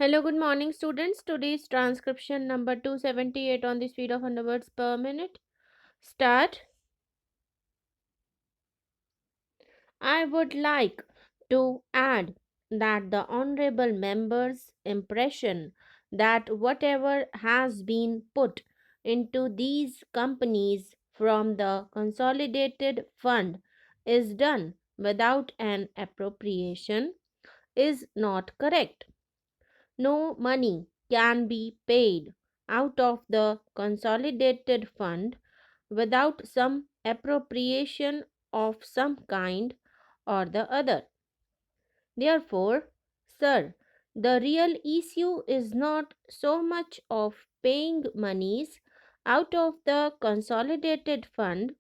Hello, good morning, students. Today's transcription number 278 on the speed of 100 words per minute. Start. I would like to add that the honorable member's impression that whatever has been put into these companies from the consolidated fund is done without an appropriation is not correct. No money can be paid out of the consolidated fund without some appropriation of some kind or the other. Therefore, sir, the real issue is not so much of paying monies out of the consolidated fund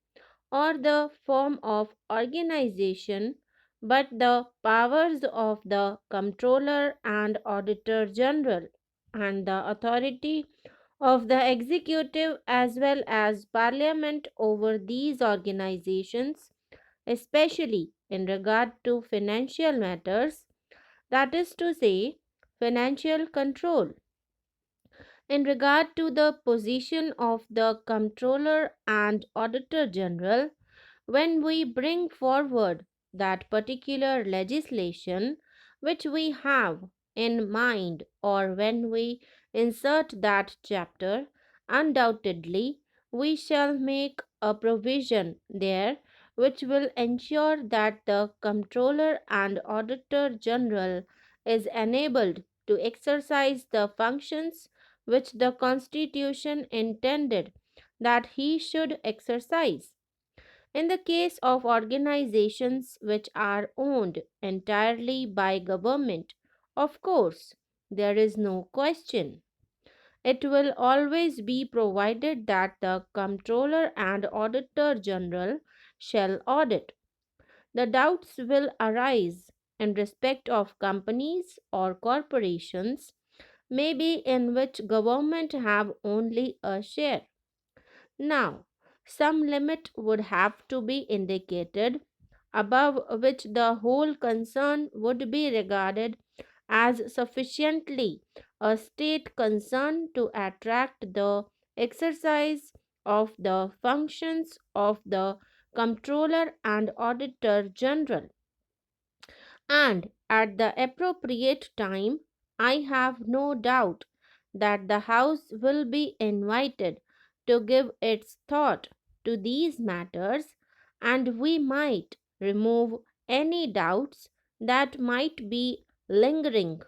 or the form of organization, but the powers of the Comptroller and Auditor General and the authority of the executive as well as Parliament over these organizations, especially in regard to financial matters, that is to say, financial control. In regard to the position of the Comptroller and Auditor General, when we bring forward that particular legislation which we have in mind, or when we insert that chapter, undoubtedly we shall make a provision there which will ensure that the Comptroller and Auditor General is enabled to exercise the functions which the Constitution intended that he should exercise. In the case of organizations which are owned entirely by government, of course, there is no question. It will always be provided that the Comptroller and Auditor General shall audit. The doubts will arise in respect of companies or corporations, maybe in which government have only a share. Now, some limit would have to be indicated above which the whole concern would be regarded as sufficiently a state concern to attract the exercise of the functions of the Comptroller and Auditor General. And at the appropriate time, I have no doubt that the House will be invited to give its thought to these matters, and we might remove any doubts that might be lingering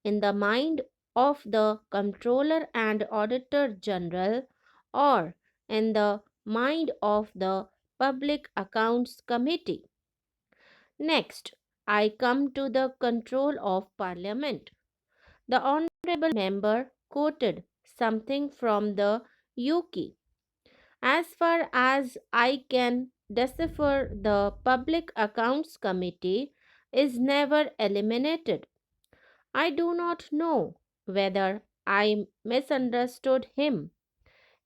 in the mind of the Comptroller and Auditor General or in the mind of the Public Accounts Committee. Next, I come to the control of Parliament. The Honourable Member quoted something from the UK. As far as I can decipher, the Public Accounts Committee is never eliminated. I do not know whether I misunderstood him.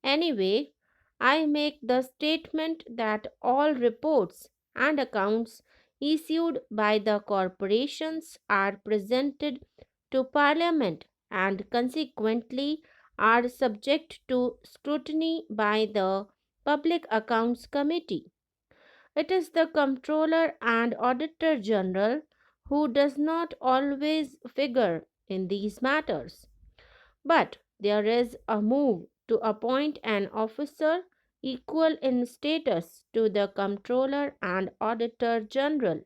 Anyway, I make the statement that all reports and accounts issued by the corporations are presented to Parliament and consequently are subject to scrutiny by the Public Accounts Committee. It is the Comptroller and Auditor General who does not always figure in these matters. But there is a move to appoint an officer equal in status to the Comptroller and Auditor General.